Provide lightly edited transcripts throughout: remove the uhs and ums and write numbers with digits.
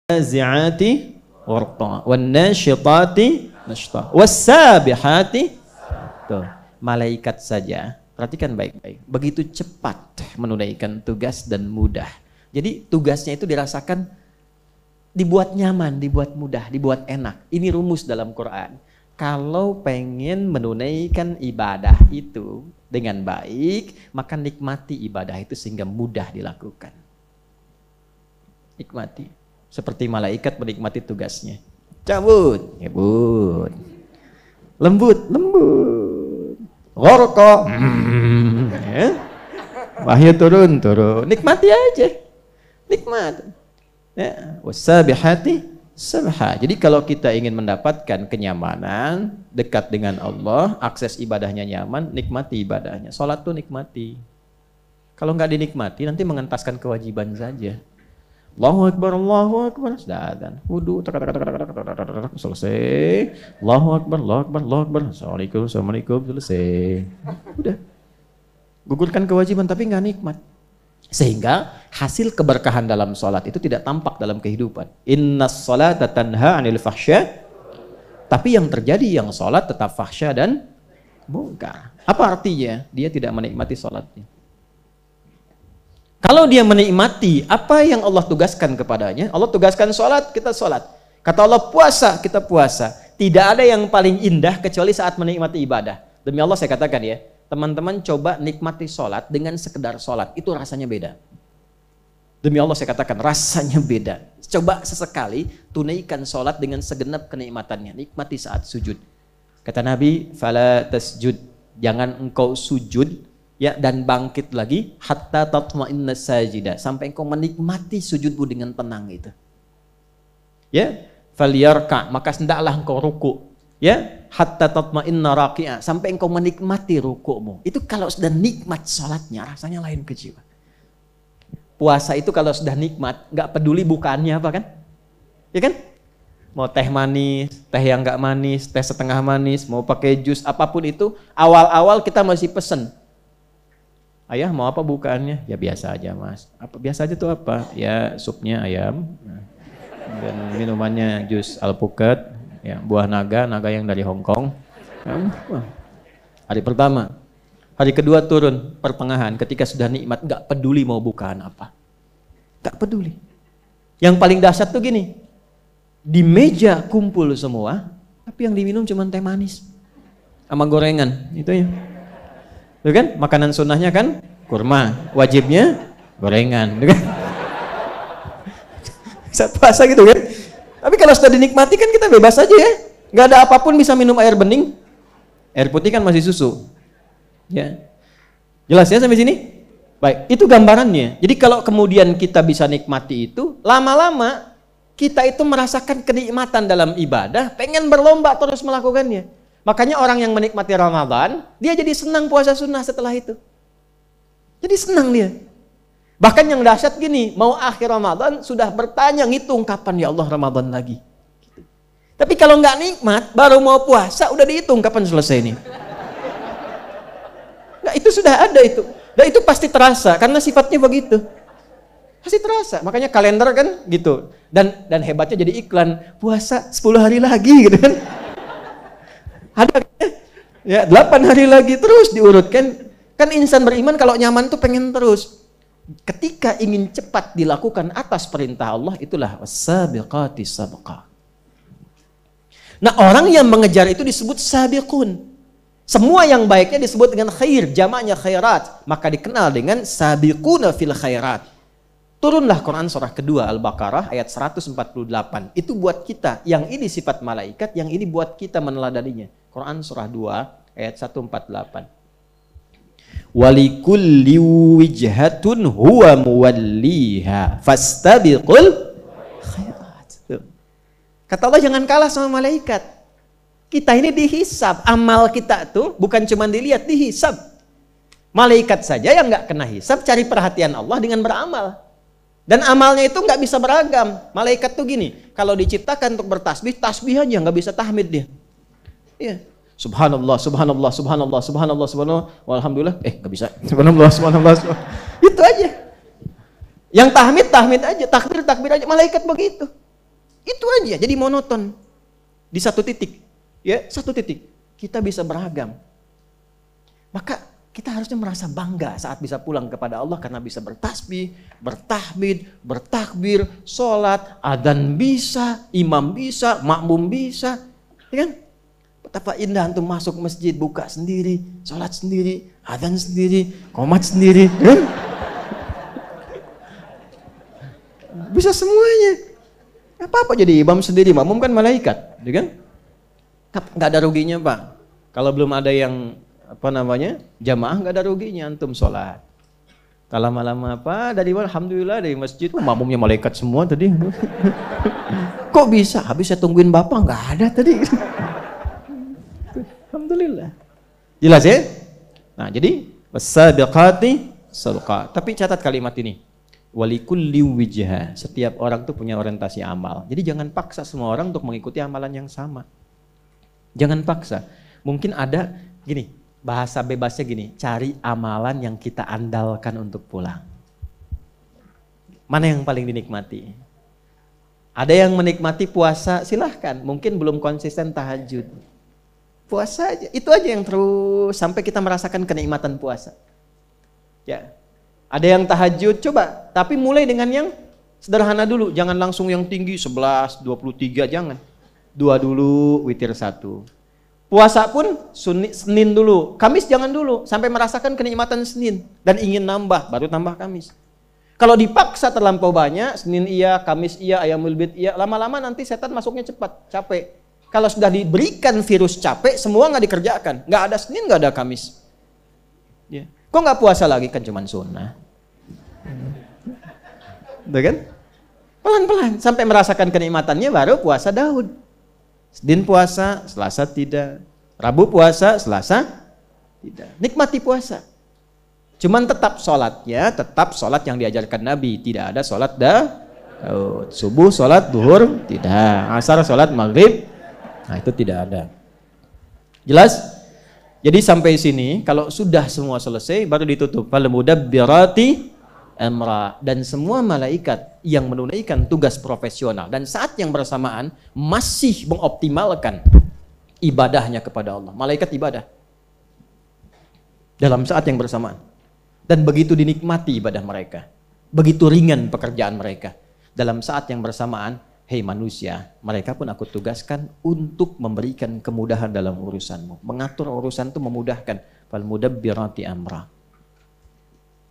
nazi'ati warqa wan nasyitati nashta was-sabihati. Tuh, malaikat saja, perhatikan baik-baik, begitu cepat menunaikan tugas dan mudah. Jadi tugasnya itu dirasakan dibuat nyaman, dibuat mudah, dibuat enak. Ini rumus dalam Quran. Kalau pengen menunaikan ibadah itu dengan baik, maka nikmati ibadah itu sehingga mudah dilakukan. Nikmati. Seperti malaikat menikmati tugasnya. Cabut, cabut. Lembut, lembut. Ghorqa. Wahyu turun, turun. Nikmati aja. Nikmat. Ya, wasabihati sabha. Jadi kalau kita ingin mendapatkan kenyamanan, dekat dengan Allah, akses ibadahnya nyaman, nikmati ibadahnya. Salat tuh nikmati. Kalau nggak dinikmati, nanti mengentaskan kewajiban saja. Allahu Akbar, Allahu Akbar, sudah adzan. Wudu, selesai. Allahu Akbar, Allahu Akbar, Allahu Akbar. Assalamualaikum, Assalamualaikum, selesai. Udah. Gugurkan kewajiban tapi nggak nikmat. Sehingga hasil keberkahan dalam sholat itu tidak tampak dalam kehidupan. Innas sholata tanha 'anil fahsya. Tapi yang terjadi yang sholat tetap fahsya dan munkar. Apa artinya? Dia tidak menikmati sholatnya. Kalau dia menikmati apa yang Allah tugaskan kepadanya, Allah tugaskan sholat, kita sholat. Kata Allah puasa, kita puasa. Tidak ada yang paling indah kecuali saat menikmati ibadah. Demi Allah saya katakan ya, teman-teman coba nikmati sholat dengan sekedar sholat, itu rasanya beda. Demi Allah saya katakan rasanya beda. Coba sesekali tunaikan sholat dengan segenap kenikmatannya, nikmati saat sujud. Kata Nabi, fala tasjud, jangan engkau sujud ya dan bangkit lagi hatta tatma'inna sajidah, sampai engkau menikmati sujudmu dengan tenang itu. Ya, falyarka, maka hendaklah engkau ruku. Ya, hatta tatma'inna raqi'a, sampai engkau menikmati rukukmu. Itu kalau sudah nikmat sholatnya, rasanya lain ke jiwa. Puasa itu kalau sudah nikmat, nggak peduli bukaannya apa kan? Ya kan? Mau teh manis, teh yang nggak manis, teh setengah manis, mau pakai jus, apapun itu, awal-awal kita masih pesen. Ayah mau apa bukaannya? Ya biasa aja mas. Apa biasa aja tuh apa? Ya supnya ayam, dan minumannya jus alpukat. Ya, buah naga yang dari Hong Kong. Hari pertama, hari kedua turun pertengahan, ketika sudah nikmat nggak peduli mau bukaan apa, nggak peduli. Yang paling dahsyat tuh gini, di meja kumpul semua, tapi yang diminum cuma teh manis sama gorengan, itu ya. Itu kan makanan sunnahnya kan kurma, wajibnya gorengan, itu kan? Saat puasa gitu kan. Tapi kalau sudah dinikmati kan kita bebas aja ya. Nggak ada apapun, bisa minum air bening. Air putih kan masih susu. Ya. Jelas ya sampai sini? Baik, itu gambarannya. Jadi kalau kemudian kita bisa nikmati itu, lama-lama kita itu merasakan kenikmatan dalam ibadah, pengen berlomba terus melakukannya. Makanya orang yang menikmati Ramadan, dia jadi senang puasa sunnah setelah itu. Jadi senang dia. Bahkan yang dahsyat gini, mau akhir Ramadan sudah bertanya, ngitung kapan ya Allah Ramadan lagi. Gitu. Tapi kalau nggak nikmat, baru mau puasa udah dihitung kapan selesai ini. Nah, itu sudah ada itu. Dan itu pasti terasa karena sifatnya begitu. Pasti terasa. Makanya kalender kan gitu. Dan hebatnya jadi iklan, puasa 10 hari lagi gitu kan. Ada ya 8 hari lagi terus diurutkan. Kan insan beriman kalau nyaman tuh pengen terus. Ketika ingin cepat dilakukan atas perintah Allah, itulah was-sabiqati sabqa. Nah, orang yang mengejar itu disebut sabiqun. Semua yang baiknya disebut dengan khair, jamaknya khairat, maka dikenal dengan sabiquna fil khairat. Turunlah Quran surah kedua Al-Baqarah ayat 148. Itu buat kita, yang ini sifat malaikat, yang ini buat kita meneladaninya. Quran surah 2 ayat 148. Walikulli wijhatun huwa muwalliha fastabiqul khairat. Kata Allah jangan kalah sama malaikat. Kita ini dihisab, amal kita tuh bukan cuma dilihat, dihisab. Malaikat saja yang nggak kena hisab cari perhatian Allah dengan beramal. Dan amalnya itu nggak bisa beragam. Malaikat tuh gini, kalau diciptakan untuk bertasbih, tasbih aja nggak bisa tahmid dia. Iya. Subhanallah, subhanallah, subhanallah, subhanallah, subhanallah, walhamdulillah, nggak bisa. Subhanallah, subhanallah, subhanallah. Itu aja. Yang tahmid aja, takbir aja. Malaikat begitu. Itu aja, jadi monoton. Di satu titik, ya satu titik. Kita bisa beragam. Maka kita harusnya merasa bangga saat bisa pulang kepada Allah karena bisa bertasbih, bertahmid, bertakbir, sholat, adzan bisa, imam bisa, makmum bisa. Ya kan? Betapa indah antum masuk masjid, buka sendiri, sholat sendiri, adzan sendiri, qomat sendiri. Bisa semuanya. Apa-apa jadi imam sendiri, makmum kan malaikat, ya kan? Nggak ada ruginya Pak. Kalau belum ada yang jamaah nggak ada ruginya antum sholat. Tak lama-lama apa dari mana? Alhamdulillah dari masjid, makmumnya malaikat semua tadi. Kok bisa? Habis saya tungguin bapak nggak ada tadi. Alhamdulillah. Jelas ya? Nah jadi wasabiqati sabqa. Tapi catat kalimat ini. Walikulli wijha. Setiap orang tuh punya orientasi amal. Jadi jangan paksa semua orang untuk mengikuti amalan yang sama. Jangan paksa. Mungkin ada gini, bahasa bebasnya gini, cari amalan yang kita andalkan untuk pulang. Mana yang paling dinikmati? Ada yang menikmati puasa, silahkan. Mungkin belum konsisten tahajud. Puasa aja, itu aja yang terus sampai kita merasakan kenikmatan puasa. Ya. Ada yang tahajud, coba. Tapi mulai dengan yang sederhana dulu. Jangan langsung yang tinggi, 11, 23, jangan. 2 dulu, witir 1. Puasa pun Senin dulu, Kamis jangan dulu. Sampai merasakan kenikmatan Senin. Dan ingin nambah, baru tambah Kamis. Kalau dipaksa terlampau banyak, Senin iya, Kamis iya, Ayamul Bid iya. Lama-lama nanti setan masuknya cepat, capek. Kalau sudah diberikan virus capek, semua nggak dikerjakan. Nggak ada Senin, nggak ada Kamis. Ya. Kok nggak puasa lagi? Kan cuman sunnah. Udah kan? Pelan-pelan sampai merasakan kenikmatannya baru puasa Daud. Senin puasa, Selasa tidak. Rabu puasa, Selasa tidak. Nikmati puasa. Cuman tetap sholatnya, tetap sholat yang diajarkan Nabi. Tidak ada sholat Daud. Subuh sholat duhur tidak. Asar sholat maghrib. Nah itu tidak ada. Jelas? Jadi sampai sini, kalau sudah semua selesai, baru ditutup. Fal mudabbirati amra. Dan semua malaikat yang menunaikan tugas profesional dan saat yang bersamaan masih mengoptimalkan ibadahnya kepada Allah. Malaikat ibadah dalam saat yang bersamaan. Dan begitu dinikmati ibadah mereka. Begitu ringan pekerjaan mereka. Dalam saat yang bersamaan, hei manusia, mereka pun aku tugaskan untuk memberikan kemudahan dalam urusanmu. Mengatur urusan itu memudahkan. Fal mudabbirati amra.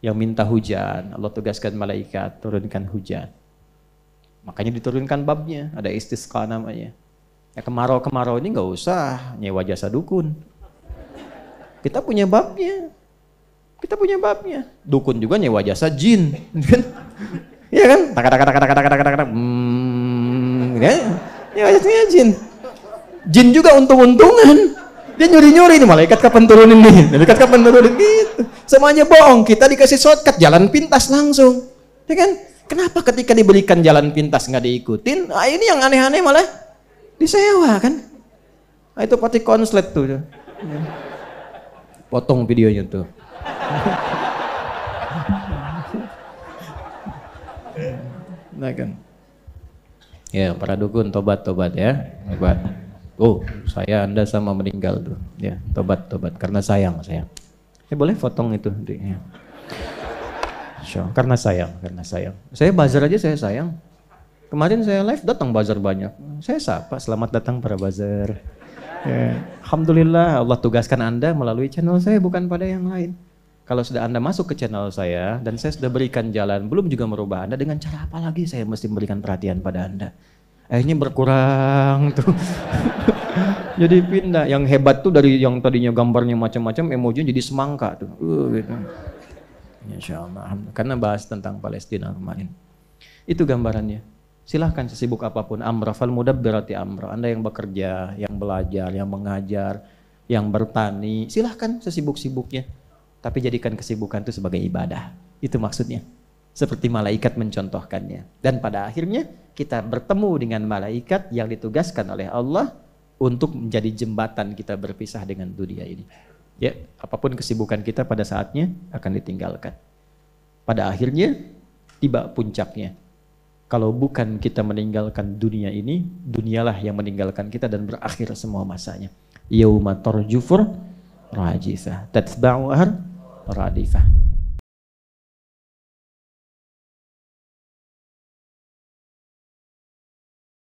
Yang minta hujan, Allah tugaskan malaikat turunkan hujan. Makanya diturunkan babnya, ada istisqa namanya. Ya kemarau-kemarau ini nggak usah nyewa jasa dukun. Kita punya babnya. Kita punya babnya. Dukun juga nyewa jasa jin. Iya kan? Tak. Ya ayatnya jin. Jin juga untung-untungan. Dia nyuri-nyuri nih, malaikat kapan turunin nih? Malaikat kapan turunin gitu. Semuanya bohong. Kita dikasih shortcut jalan pintas langsung. Ya kan? Kenapa ketika diberikan jalan pintas nggak diikutin? Nah, ini yang aneh-aneh malah disewa kan? Nah, itu pasti konslet tuh. Potong videonya tuh. Nah kan. Ya, para dukun tobat ya. Tobat. Oh, Anda sama meninggal tuh. Ya, tobat karena sayang. Boleh potong itu. Ya. Karena sayang. Saya bazar aja saya sayang. Kemarin saya live datang bazar banyak. Saya sapa, selamat datang para bazar. Ya. Alhamdulillah Allah tugaskan Anda melalui channel saya bukan pada yang lain. Kalau sudah Anda masuk ke channel saya dan saya sudah berikan jalan, belum juga merubah Anda, dengan cara apa lagi saya mesti memberikan perhatian pada Anda? Akhirnya berkurang tuh. Jadi pindah. Yang hebat tuh dari yang tadinya gambarnya macam-macam, emojinya jadi semangka tuh. Gitu. Insyaallah. Karena bahas tentang Palestina kemarin. Itu gambarannya. Silahkan sesibuk apapun. Amra fal mudabbirati amra. Anda yang bekerja, yang belajar, yang mengajar, yang bertani, silahkan sesibuk-sibuknya. Tapi jadikan kesibukan itu sebagai ibadah. Itu maksudnya. Seperti malaikat mencontohkannya. Dan pada akhirnya kita bertemu dengan malaikat yang ditugaskan oleh Allah untuk menjadi jembatan kita berpisah dengan dunia ini. Ya, apapun kesibukan kita pada saatnya akan ditinggalkan. Pada akhirnya tiba puncaknya. Kalau bukan kita meninggalkan dunia ini, dunialah yang meninggalkan kita dan berakhir semua masanya. Yauma tarjufur rajifah tatba'uha radifah.